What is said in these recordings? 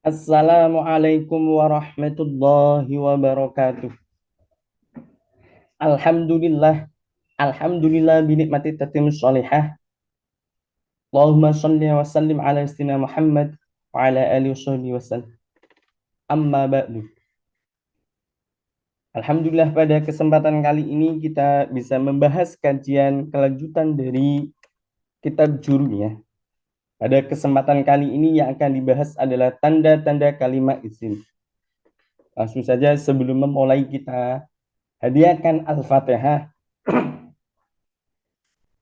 Assalamualaikum warahmatullahi wabarakatuh. Alhamdulillah, alhamdulillah binikmati tatimmus sholihah. Allahumma sholli wa sallim ala sayyidina Muhammad wa ala alihi washabbihi wasallam. Amma ba'du. Alhamdulillah pada kesempatan kali ini kita bisa membahas kajian kelanjutan dari kitab Jurumiyah. Pada kesempatan kali ini yang akan dibahas adalah tanda-tanda kalimat isim. Langsung saja sebelum memulai kita hadiahkan Al-Fatihah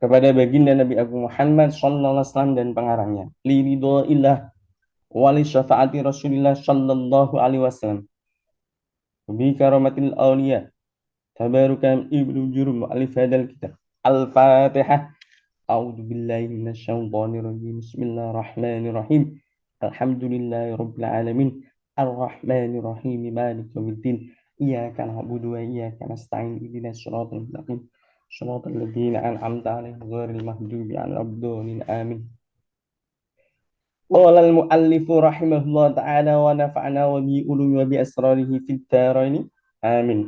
kepada baginda Nabi Agung Muhammad sallallahu alaihi wasallam dan pengarangnya. Li ridhoillah wa li syafaati Rasulillah sallallahu alaihi wasallam. Bi karamatil awliya. Tabarukan ibnu jurum alif hadal kitab. Al-Fatihah. A'udzu billahi minasyaitonir rajim. Bismillahirrahmanirrahim. Alhamdulillahi rabbil alamin. Ar-Rahmanir Rahim. Maliki yaumiddin. Iyyaka na'budu wa iyyaka nasta'in. Ihdinas siratal mustaqim. صراط الذين أنعمت عليهم غير المغضوب عليهم ولا الضالين آمين. قال المؤلف رحمه الله تعالى ونفعنا وبعلومه وبأسراره في الدارين آمين.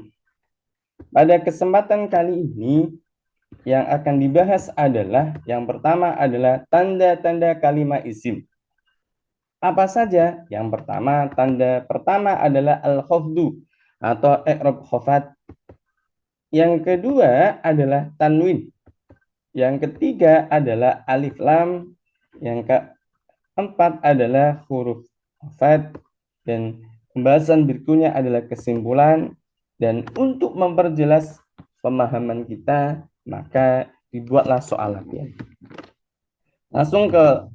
Pada kesempatan kali ini yang akan dibahas adalah yang pertama adalah tanda-tanda kalimat isim. Apa saja? Yang pertama, tanda pertama adalah al-khafdu atau i'rab khafat. Yang kedua adalah tanwin. Yang ketiga adalah alif lam. Yang keempat adalah huruf khafat. Dan pembahasan berikutnya adalah kesimpulan. Dan untuk memperjelas pemahaman kita, maka dibuatlah soal latihan. Langsung ke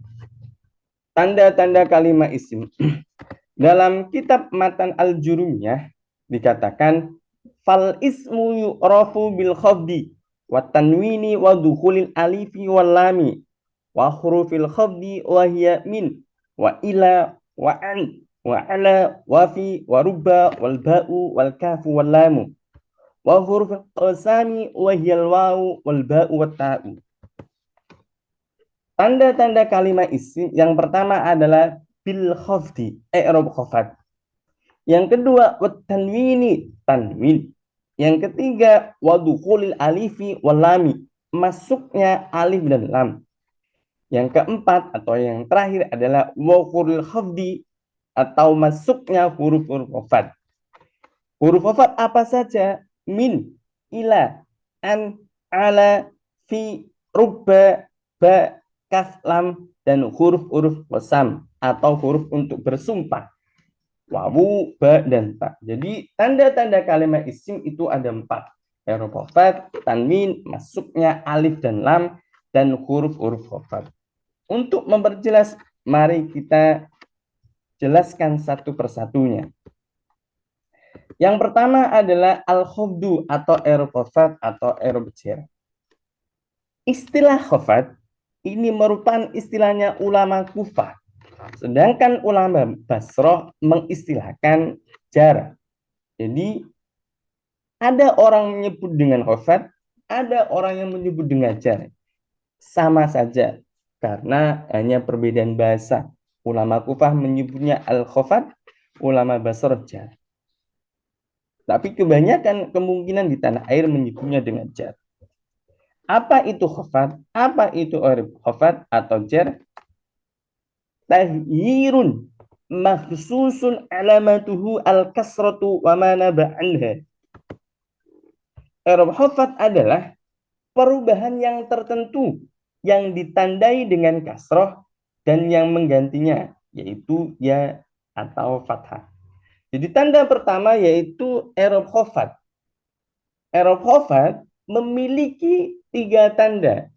tanda-tanda kalimat isim. Dalam kitab Matan Al-Jurumiyah dikatakan fal ismu yu'rafu bil khafdi wa tanwini wa dukhulil alifi wal lami wa hurufil khafdi wa hiya min wa ila wa an wa ala wa fi wa rubba wal ba'u wal kafu wal lamu wa hurufil qasami wa hiya al wawu wal ba'u wat ta'u. Tanda-tanda kalimat isim yang pertama adalah bil khafdi, i'rab khafat. Yang kedua, wat tanwini, tanwin. Yang ketiga, wadukhulil alifi wal lami, masuknya alif dan lam. Yang keempat atau yang terakhir adalah wakhuril khafdi atau masuknya huruf-huruf khafat. Huruf khafat apa saja? Min, ila, an, ala, fi, rubba, ba, kaf, lam, dan huruf-huruf qasam atau huruf untuk bersumpah. Wawu, ba, dan ta. Jadi tanda-tanda kalimat isim itu ada 4. Huruf khafat, tanwin, masuknya alif dan lam, dan huruf-huruf khafat. Untuk memperjelas, mari kita jelaskan satu persatunya. Yang pertama adalah al-khafdu atau huruf khafat atau huruf jar. Istilah khafat ini merupakan istilahnya ulama Kufah. Sedangkan ulama Basrah mengistilahkan jar. Jadi ada orang menyebut dengan khafat, ada orang yang menyebut dengan jar. Sama saja karena hanya perbedaan bahasa. Ulama Kufah menyebutnya al-khafat, ulama Basrah jar. Tapi kebanyakan kemungkinan di tanah air menyebutnya dengan jar. Apa itu khafat? Apa itu khafat atau jar? Tahyirun makhsusun alamatuhu al-kasratu wa ma naba anha. I'rab khafat adalah perubahan yang tertentu yang ditandai dengan kasroh dan yang menggantinya yaitu ya atau fathah. Jadi tanda pertama yaitu i'rab khafat. I'rab khafat memiliki 3 tanda,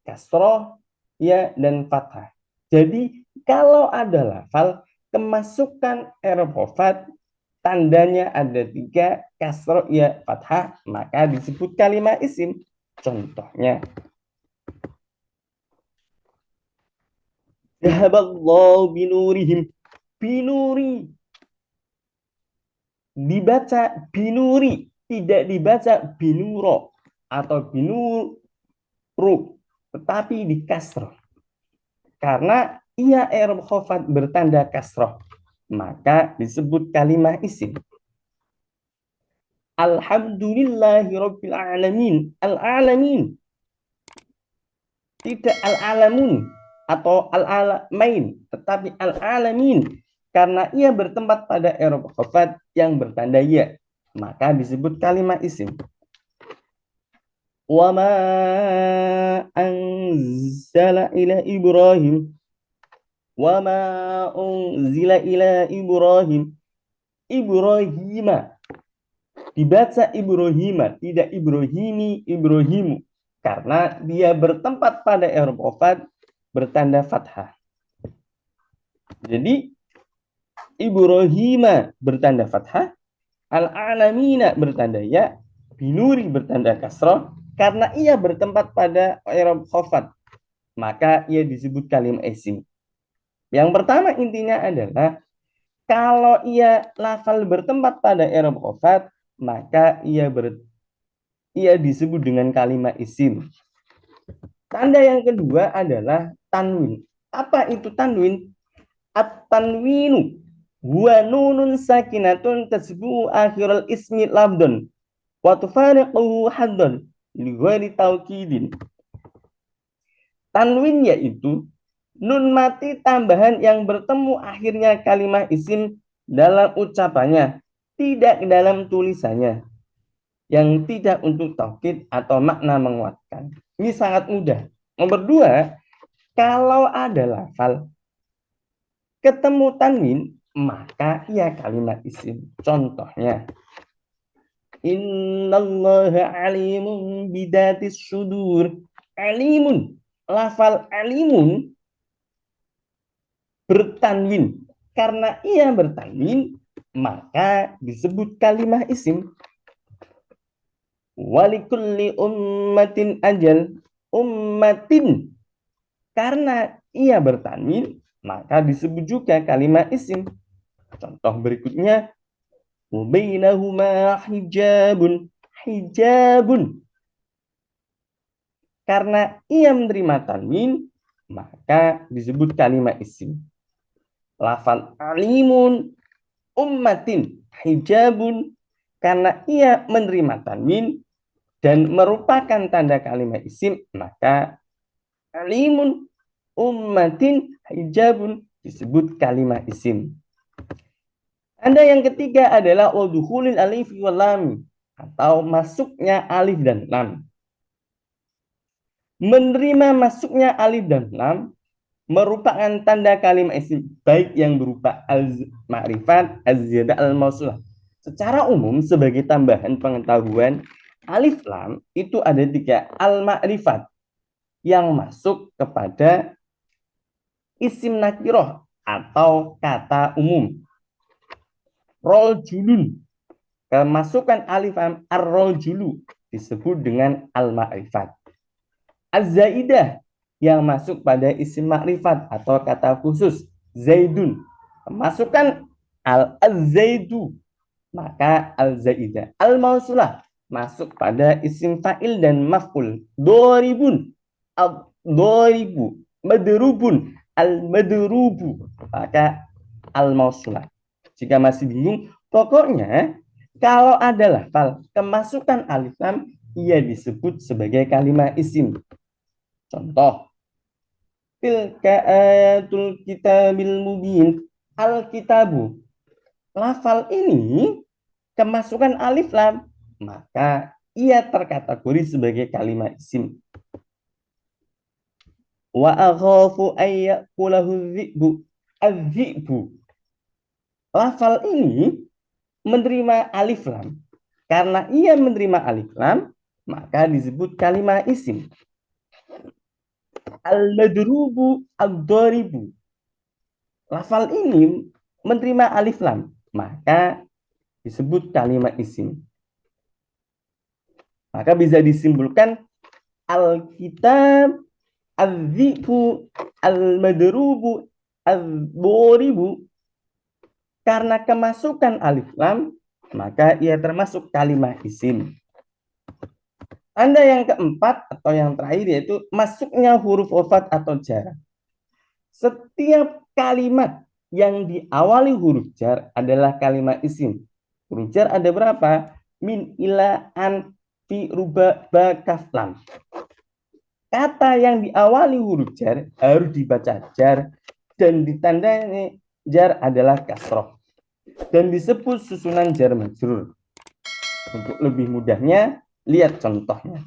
kasroh, ya, dan fathah. Jadi kalau ada lafal kemasukan i'rab khafat tandanya ada 3, kasroh, ya, fathah, maka disebut kalimat isim. Contohnya Zahaballahu binurihim, binuri, dibaca binuri, tidak dibaca binuro atau binuru, tetapi di kasroh. Karena ia i'rab khafat bertanda kasroh. maka disebut kalimat isim. Alhamdulillahi Rabbil Alamin. Al-alamin. Tidak al-alamun atau al-alamain, tetapi al-alamin. Karena ia bertempat pada i'rab khafat yang bertanda ya, maka disebut kalimat isim. Wa ma anzala ila Ibrahim. Wa ma unzila ila Ibrahim. Ibrahima. Dibaca Ibrahima, tidak Ibrahimi, Ibrahimu. Karena dia bertempat pada i'rab khafat bertanda fathah. Jadi Ibrahima bertanda fathah, al-alamina bertanda ya, binuri bertanda kasrah, karena ia bertempat pada i'rab khafat, maka ia disebut kalimat isim. Yang pertama intinya adalah kalau ia lafal bertempat pada i'rab khafat, maka ia disebut dengan kalimat isim. Tanda yang kedua adalah tanwin. Apa itu tanwin? At-tanwinu huwa nunun sakinatun tasbu akhiral ismi lafdun wa tufariquhu haddun li ghairi taukidin. Tanwin yaitu nun mati tambahan yang bertemu akhirnya kalimat isim dalam ucapannya, tidak dalam tulisannya, yang tidak untuk taukid atau makna menguatkan. Ini sangat mudah. Nomor dua, kalau ada lafal ketemu tanwin, maka ia kalimat isim. Contohnya, innallaha alimun bidatis sudur. Alimun, lafal alimun bertanwin. Karena ia bertanwin, maka disebut kalimat isim. Walikulli ummatin ajal. Ummatin, karena ia bertanwin, maka disebut juga kalimat isim. Contoh berikutnya, bainahuma hijabun. Hijabun, karena ia menerima tanwin, maka disebut kalimat isim. Lafal alimun, ummatin, hijabun, karena ia menerima tanwin dan merupakan tanda kalimat isim, maka alimun, ummatin, hijabun disebut kalimat isim. Tanda yang ketiga adalah wadukhulil alif wal lam, atau masuknya alif dan lam. Menerima masuknya alif dan lam merupakan tanda kalimat isim, baik yang berupa al-ma'rifat, az-ziyadah, al-mausulah. Secara umum sebagai tambahan pengetahuan, alif lam itu ada 3 al-ma'rifat yang masuk kepada isim nakiroh atau kata umum. Rojulun, kemasukan alif lam ar-rojulu disebut dengan al-ma'rifat. Az-zaidah yang masuk pada isim makrifat atau kata khusus, zaidun, kemasukan al-zaidu, maka al-zaidah. Al-mausulah masuk pada isim fa'il dan maf'ul. Doribun, al-doribu. Madrubun, al-madrubu, maka al-mausulah. Jika masih bingung, pokoknya kalau ada lafal kemasukan alif lam, ia disebut sebagai kalimat isim. Contoh, tilka ayatul kitabil mubin. Al-kitabu, lafal ini kemasukan alif lam, maka ia terkategori sebagai kalimat isim. Wa akhafu ayyakulahu dzi'bu. Az-dzi'bu, lafal ini menerima alif lam. Karena ia menerima alif lam, maka disebut kalimat isim. Al-madrubu, ad-daribu, lafal ini menerima alif lam, maka disebut kalimat isim. Maka bisa disimpulkan al-kitab, al-dzi'bu, al-madrubu, ad-daribu, karena kemasukan alif lam, maka ia termasuk kalimat isim. Tanda yang keempat atau yang terakhir yaitu masuknya huruf wafat atau jar. Setiap kalimat yang diawali huruf jar adalah kalimat isim. Huruf jar ada berapa? Min, ila, an, fi, ruba, ba, kaf, lam. Kata yang diawali huruf jar harus dibaca jar dan ditandai jar adalah kasroh dan disebut susunan jar majrur. Untuk lebih mudahnya, lihat contohnya.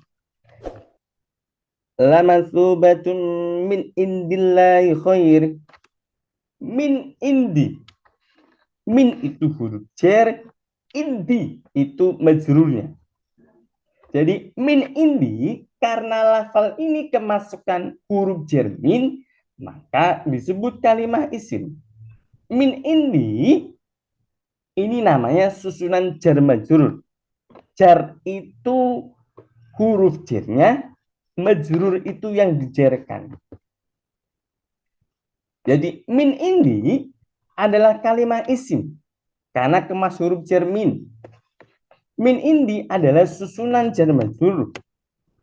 Lamatsubatun min indillahi khair. Min indi. Min itu huruf jar, indi itu majrurnya. Jadi min indi karena lafal ini kemasukan huruf jar min, maka disebut kalimat isim. Min indi ini namanya susunan jar majrur. Jar itu huruf jarnya, majrur itu yang dijarkan. Jadi min indi adalah kalimat isim karena kemas huruf jar min. Min indi adalah susunan jar majrur.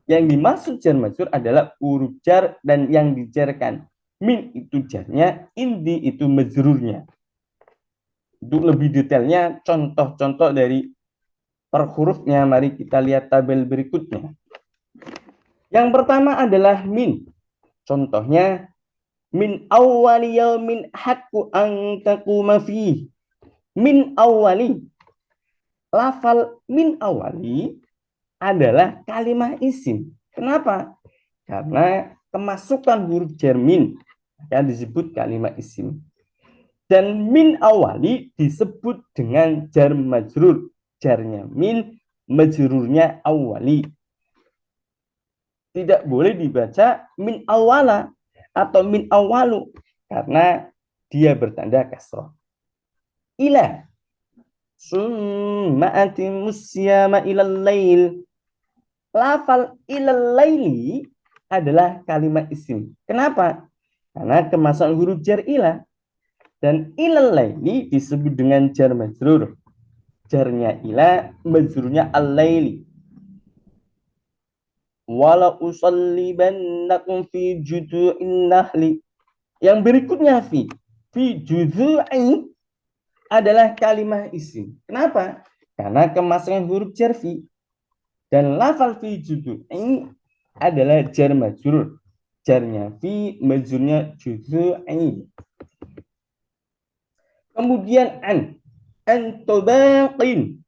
Yang dimaksud jar majrur adalah huruf jar dan yang dijarkan. Min itu jarnya, indi itu majrurnya. Untuk lebih detailnya, contoh-contoh dari per hurufnya, mari kita lihat tabel berikutnya. Yang pertama adalah min. Contohnya, min awwali yaumin haqqu an taquma fihi. Min awwali. Lafal min awali adalah kalimat isim. Kenapa? Karena kemasukan huruf jar min yang disebut kalimat isim. Dan min awali disebut dengan jar majrur. Jarnya min, majrurnya awali. Tidak boleh dibaca min awala atau min awalu karena dia bertanda kasrah. Ila. Summa atimus siyama ilal lail. Lafal ilal laili adalah kalimat isim. Kenapa? Karena kemasukan huruf jar ila. Dan ilal laili disebut dengan jar majrur. Jarnya ila, majrurnya al-laili. Wala usallibannakum fi judu'in nahli. Yang berikutnya fi. Fi judu'in adalah kalimat isim. Kenapa? Karena kemasukan huruf jar fi. Dan lafal fi judu'i adalah jar majrur. Jarnya fi, majrurnya judu'i. Kemudian an. Antobaqin.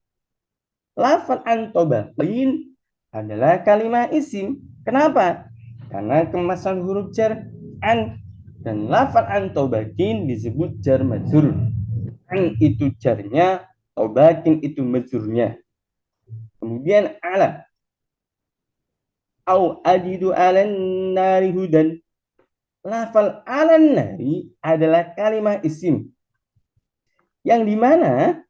Lafal antobaqin adalah kalimat isim. Kenapa? Karena kemasukan huruf jar an. Dan lafal antobaqin disebut jar majrur. An itu jarnya, tobakin itu majrurnya. Kemudian ala. Au ajidu alan nari hudan. Lafal alan nari adalah kalimat isim. Yang dimana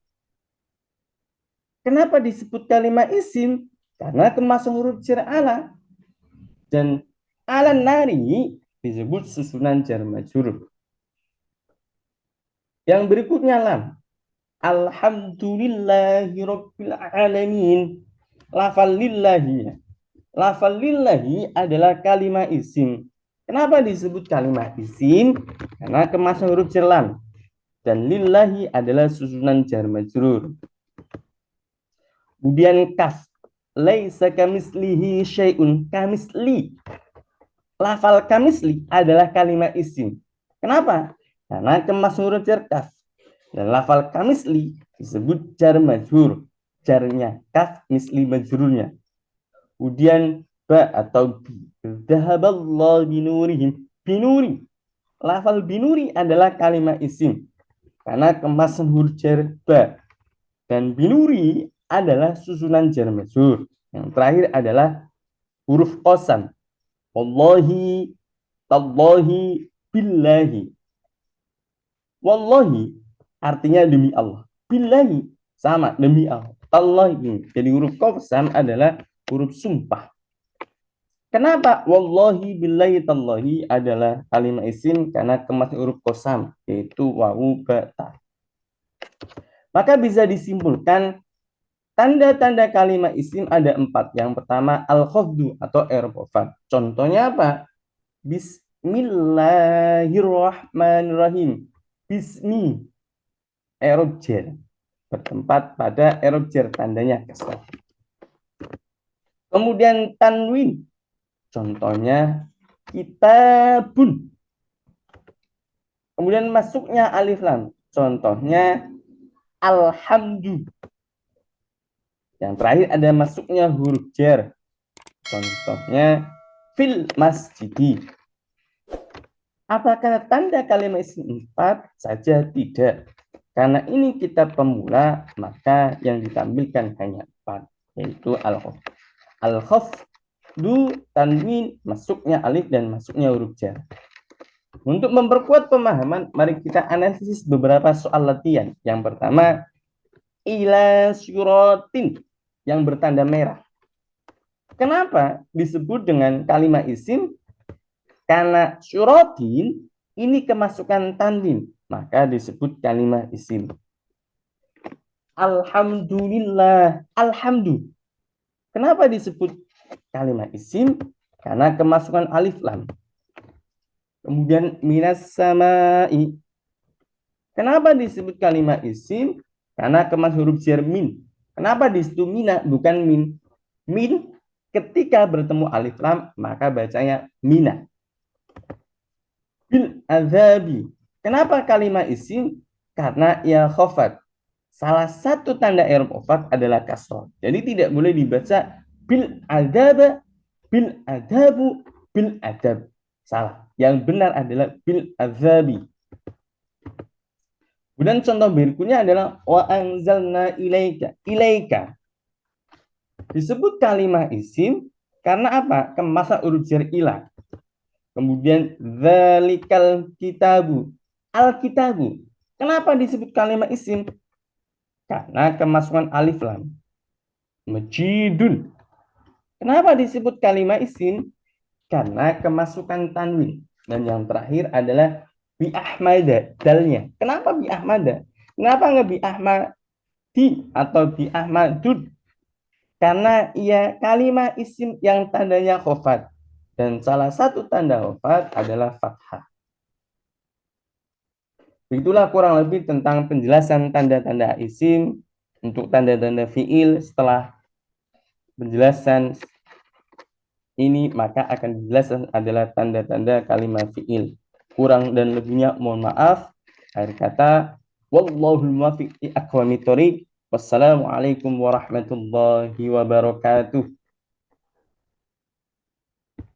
kenapa disebut kalimat isim? Karena kemasukan huruf jar ala. Dan alan nari disebut susunan jar majrur. Yang berikutnya lam. Alhamdulillahirabbil alamin. Lafal lillahi. Lafal lillahi adalah kalimat isim. Kenapa disebut kalimat isim? Karena kemasukan huruf jar lam. Dan lillahi adalah susunan jar majrur. Kemudian kaf. Laisa kamislihi syai'un. Kamisli. Lafal kamisli adalah kalimat isim. Kenapa? Karena kemasukan huruf jar kaf. Dan lafal kamisli disebut jar majrur. Jarnya kaf, misli majrurnya. Kemudian ba atau bi. Dhahaballahu binurihim. Binuri. Lafal binuri adalah kalimat isim. Karena kemasan huruf jar ba. Dan binuri adalah susunan jar majrur. Yang terakhir adalah huruf qasam. Wallahi, tallahi, billahi. Wallahi artinya demi Allah. Billahi sama demi Allah. Tallahi. Jadi huruf qasam adalah huruf sumpah. Kenapa wallahi billahi tallahi adalah kalimat isim? Karena kemas huruf qasam yaitu wawu ba ta. Maka bisa disimpulkan tanda-tanda kalimat isim ada 4. Yang pertama al-khafdu atau i'rab. Contohnya apa? Bismillahirrahmanirrahim. bismi, i'rab jar, bertempat pada i'rab jar, tandanya kasrah. Kemudian tanwin, contohnya kitabun. Kemudian masuknya alif lam, contohnya alhamdu. Yang terakhir ada masuknya huruf jar, contohnya fil masjidi. Apakah tanda kalimat isim 4 saja? Tidak. Karena ini kitab pemula, maka yang ditampilkan hanya 4, yaitu al-khafdu, tanwin, masuknya alif dan masuknya huruf jar. Untuk memperkuat pemahaman, mari kita analisis beberapa soal latihan. Yang pertama, ila syuratin, yang bertanda merah. Kenapa disebut dengan kalimat isim? Karena syuratin ini kemasukan tanwin, maka disebut kalimat isim. Alhamdulillah, alhamdu. Kenapa disebut kalimat isim? Karena kemasukan alif lam. Kemudian minas samai. Kenapa disebut kalimat isim? Karena kemas huruf jar min. Kenapa disitu mina bukan min? Min ketika bertemu alif lam maka bacanya mina. Bil azabi. Kenapa kalimat isim? Karena ia khafat. Salah satu tanda i'rab khafat adalah kasrah. Jadi tidak boleh dibaca bil adaba, bil adabu, bil adab. Salah. Yang benar adalah bil azabi. Kemudian contoh berikutnya adalah wa anzalna ilaika. Ilaika disebut kalimat isim karena apa? Kemasa huruf jar ila. Kemudian zalikal kitabu. Al-kitabu. Kenapa disebut kalimat isim? Karena kemasukan alif lam. Majidun. Kenapa disebut kalimat isim? Karena kemasukan tanwin. Dan yang terakhir adalah bi ahmada, dalnya. Kenapa bi ahmada? Kenapa nggak bi ahmadi atau bi ahmadud? Karena ia kalimat isim yang tandanya khafat. Dan salah satu tanda khafat adalah fathah. Itulah kurang lebih tentang penjelasan tanda-tanda isim. Untuk tanda-tanda fiil, setelah penjelasan ini maka akan dijelaskan adalah tanda-tanda kalimat fiil. Kurang dan lebihnya mohon maaf. Akhir kata, wallahul muwaffiq li aqwamit thoriq. Wassalamualaikum warahmatullahi wabarakatuh.